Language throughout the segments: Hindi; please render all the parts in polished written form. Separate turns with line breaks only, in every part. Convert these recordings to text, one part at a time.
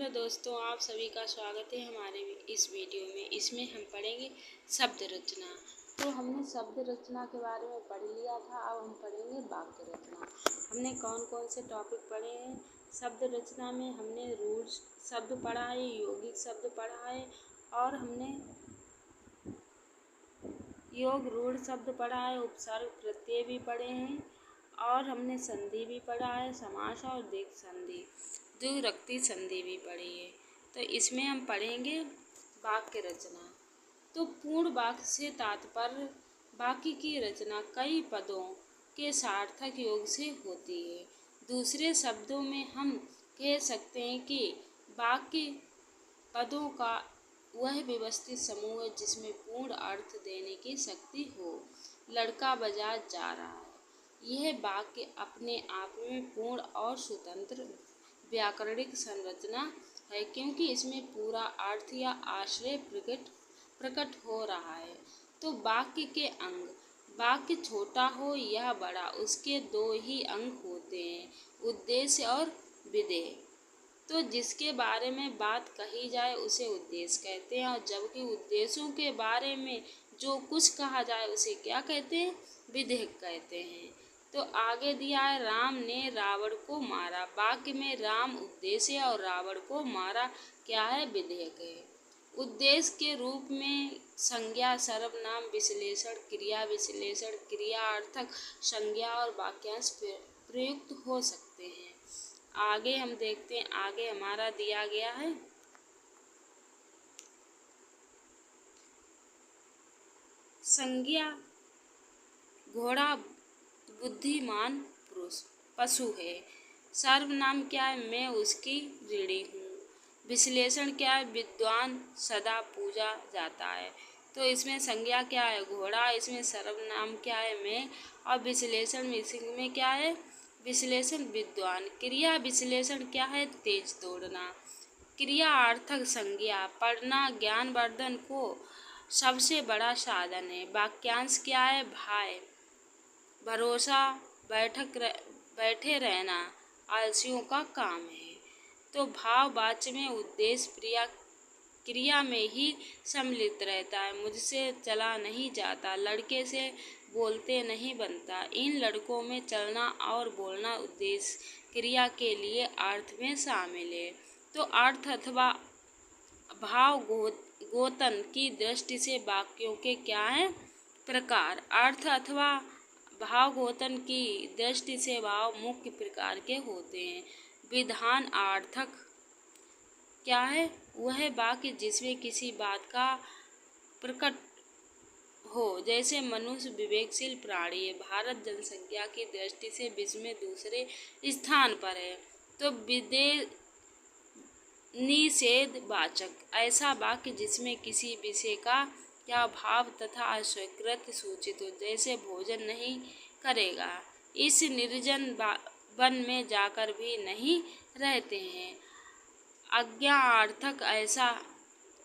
हेलो दोस्तों, आप सभी का स्वागत है हमारे इस वीडियो में। इसमें हम पढ़ेंगे शब्द रचना। तो हमने शब्द रचना के बारे में पढ़ लिया था, अब हम पढ़ेंगे वाक्य रचना। हमने कौन कौन से टॉपिक पढ़े हैं शब्द रचना में? हमने रूढ़ शब्द पढ़ा है, यौगिक शब्द पढ़ा है, और हमने योग रूढ़ शब्द पढ़ा है, उपसर्ग प्रत्यय भी पढ़े हैं, और हमने संधि भी पढ़ा है, समास और दीर्घ संधि, द्विरक्ति संधि भी पढ़ी है। तो इसमें हम पढ़ेंगे वाक्य रचना। तो पूर्ण वाक्य से तात्पर्य वाक्य की रचना कई पदों के सार्थक योग से होती है। दूसरे शब्दों में हम कह सकते हैं कि वाक्य पदों का वह व्यवस्थित समूह है जिसमें पूर्ण अर्थ देने की शक्ति हो। लड़का बाजार जा रहा है, यह वाक्य अपने आप में पूर्ण और स्वतंत्र व्याकरणिक संरचना है, क्योंकि इसमें पूरा अर्थ या आशय प्रकट हो रहा है। तो वाक्य के अंग, वाक्य छोटा हो या बड़ा, उसके दो ही अंग होते हैं, उद्देश्य और विधेय। तो जिसके बारे में बात कही जाए उसे उद्देश्य कहते हैं, और जबकि उद्देश्यों के बारे में जो कुछ कहा जाए उसे क्या कहते हैं? विधेय कहते हैं। तो आगे दिया है, राम ने रावण को मारा। वाक्य में राम उद्देश्य और रावण को मारा क्या है? विधेयक है। उद्देश्य के रूप में संज्ञा, सर्वनाम विश्लेषण, क्रिया विश्लेषण, क्रियार्थक संज्ञा और वाक्यांश प्रयुक्त हो सकते हैं। आगे हम देखते हैं, आगे हमारा दिया गया है संज्ञा। घोड़ा बुद्धिमान पुरुष पशु है। सर्वनाम क्या है? मैं उसकी ऋणी हूँ। विश्लेषण क्या है? विद्वान सदा पूजा जाता है। तो इसमें संज्ञा क्या है? घोड़ा। इसमें सर्वनाम क्या है? मैं। और विश्लेषण में क्या है? विश्लेषण विद्वान। क्रिया विश्लेषण क्या है? तेज तोड़ना। क्रियार्थक संज्ञा पढ़ना ज्ञानवर्धन को सबसे बड़ा साधन है। वाक्यांश क्या है? भाई भरोसा बैठे रहना आलसियों का काम है। तो भाव वाच्य में उद्देश्य क्रिया में ही सम्मिलित रहता है। मुझसे चला नहीं जाता, लड़के से बोलते नहीं बनता। इन लड़कों में चलना और बोलना उद्देश्य क्रिया के लिए अर्थ में शामिल है। तो अर्थ अथवा भाव गोतन की दृष्टि से वाक्यों के क्या है? प्रकार। अर्थ अथवा भाव गोतन की दृष्टि से भाव मुख्य प्रकार के होते हैं। विधान अर्थक क्या है? वह वाक्य जिसमें किसी बात का प्रकट हो, जैसे मनुष्य विवेकशील प्राणी है, भारत जनसंख्या की दृष्टि से विश्व में दूसरे स्थान पर है। तो निषेधवाचक ऐसा वाक्य जिसमें किसी विषय का क्या भाव तथा अस्वीकृति सूचित हो, जैसे भोजन नहीं करेगा, इस निर्जन वन में जाकर भी नहीं रहते हैं। आज्ञार्थक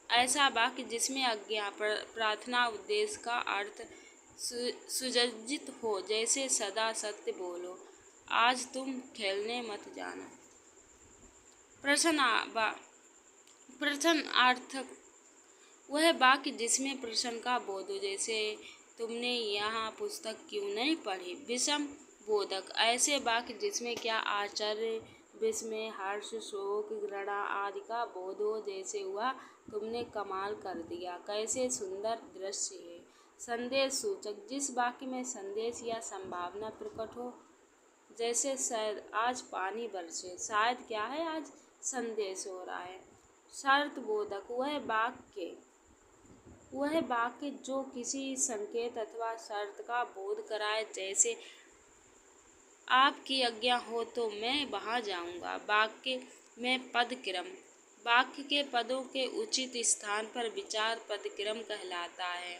ऐसा वाक्य जिसमें आज्ञा प्रार्थना उद्देश्य का अर्थ सुसज्जित हो, जैसे सदा सत्य बोलो, आज तुम खेलने मत जाना। प्रश्नार्थक वह वाक्य जिसमें प्रश्न का बोध हो, जैसे तुमने यहाँ पुस्तक क्यों नहीं पढ़ी। विषम बोधक ऐसे वाक्य जिसमें क्या आश्चर्य, विस्मय, हर्ष, शोक, घृणा आदि का बोध हो, जैसे हुआ तुमने कमाल कर दिया, कैसे सुंदर दृश्य है। संदेश सूचक जिस वाक्य में संदेश या संभावना प्रकट हो, जैसे शायद आज पानी बरसे, शायद क्या है? आज संदेश हो रहा है। शर्त बोधक वह वाक्य जो किसी संकेत अथवा शर्त का बोध कराए, जैसे आपकी आज्ञा हो तो मैं वहाँ जाऊँगा। वाक्य में पदक्रम वाक्य के पदों के उचित स्थान पर विचार पदक्रम कहलाता है।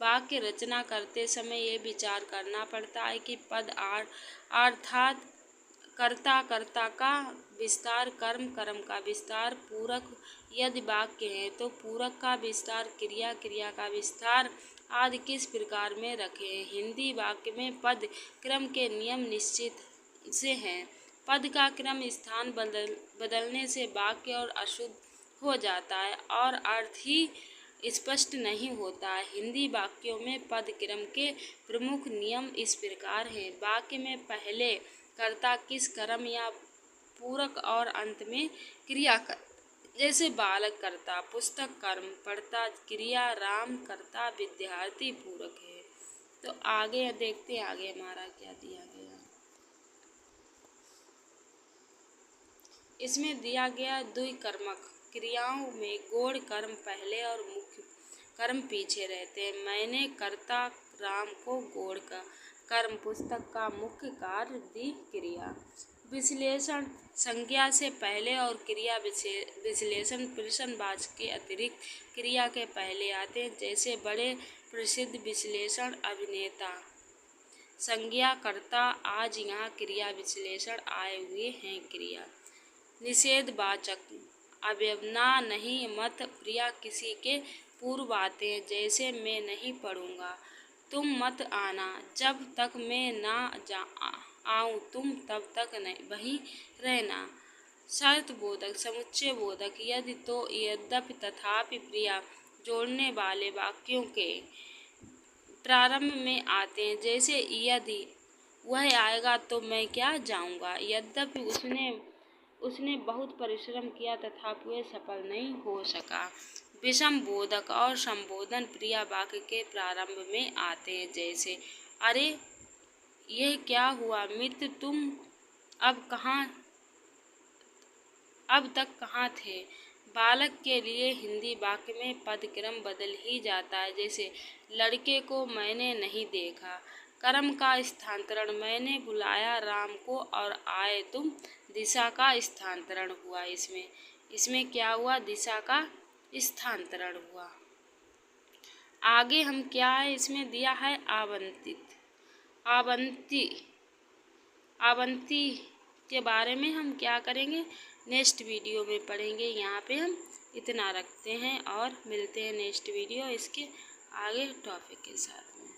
वाक्य रचना करते समय ये विचार करना पड़ता है कि पद अर्थात कर्ता का विस्तार, कर्म का विस्तार, पूरक यदि वाक्य है तो पूरक का विस्तार, क्रिया का विस्तार आदि किस प्रकार में रखें। हिंदी वाक्य में पद क्रम के नियम निश्चित से हैं। पद का क्रम स्थान बदलने से वाक्य और अशुद्ध हो जाता है और अर्थ ही स्पष्ट नहीं होता है। हिंदी वाक्यों में पद क्रम के प्रमुख नियम इस प्रकार हैं। वाक्य में पहले कर्ता किस कर्म या पूरक और अंत में क्रिया कर, जैसे बालक कर्ता, पुस्तक कर्म, पढ़ता क्रिया, राम कर्ता, विद्यार्थी पूरक है। तो आगे देखते हैं आगे हमारा क्या दिया गया। इसमें दिया गया द्विकर्मक क्रियाओं में गौण कर्म पहले और मुख्य कर्म पीछे रहते हैं। मैंने कर्ता राम को गौण का कर्म, पुस्तक का मुख्य कार्य दी क्रिया। विश्लेषण संज्ञा से पहले और क्रिया विश्लेषण प्रश्नवाचक के अतिरिक्त क्रिया के पहले आते हैं, जैसे बड़े प्रसिद्ध विश्लेषण अभिनेता। संज्ञा कर्ता आज यहाँ क्रिया विश्लेषण आए हुए हैं। क्रिया निषेधवाचक अवयव ना, नहीं, मत, प्रिया किसी के पूर्व आते हैं, जैसे मैं नहीं पढ़ूंगा, तुम मत आना, जब तक मैं ना आऊं तुम तब तक नहीं वहीं रहना। शर्त बोधक समुच्चय बोधक यदि, तो, यद्यपि, तथापि, प्रिया जोड़ने वाले वाक्यों के प्रारंभ में आते हैं, जैसे यदि वह आएगा तो मैं क्या जाऊंगा। यद्यपि उसने बहुत परिश्रम किया तथापि वह सफल नहीं हो सका। विषम बोधक और संबोधन क्रिया वाक्य के प्रारंभ में आते हैं, जैसे अरे यह क्या हुआ मित्र, तुम अब तक कहाँ थे। बालक के लिए हिंदी वाक्य में पद क्रम बदल ही जाता है, जैसे लड़के को मैंने नहीं देखा। कर्म का स्थानांतरण मैंने बुलाया राम को और आए तुम, दिशा का स्थानांतरण हुआ। इसमें क्या हुआ, दिशा का स्थानांतरण हुआ। आगे हम क्या है इसमें दिया है आवंती के बारे में हम क्या करेंगे नेक्स्ट वीडियो में पढ़ेंगे। यहाँ पे हम इतना रखते हैं और मिलते हैं नेक्स्ट वीडियो इसके आगे टॉपिक के साथ में।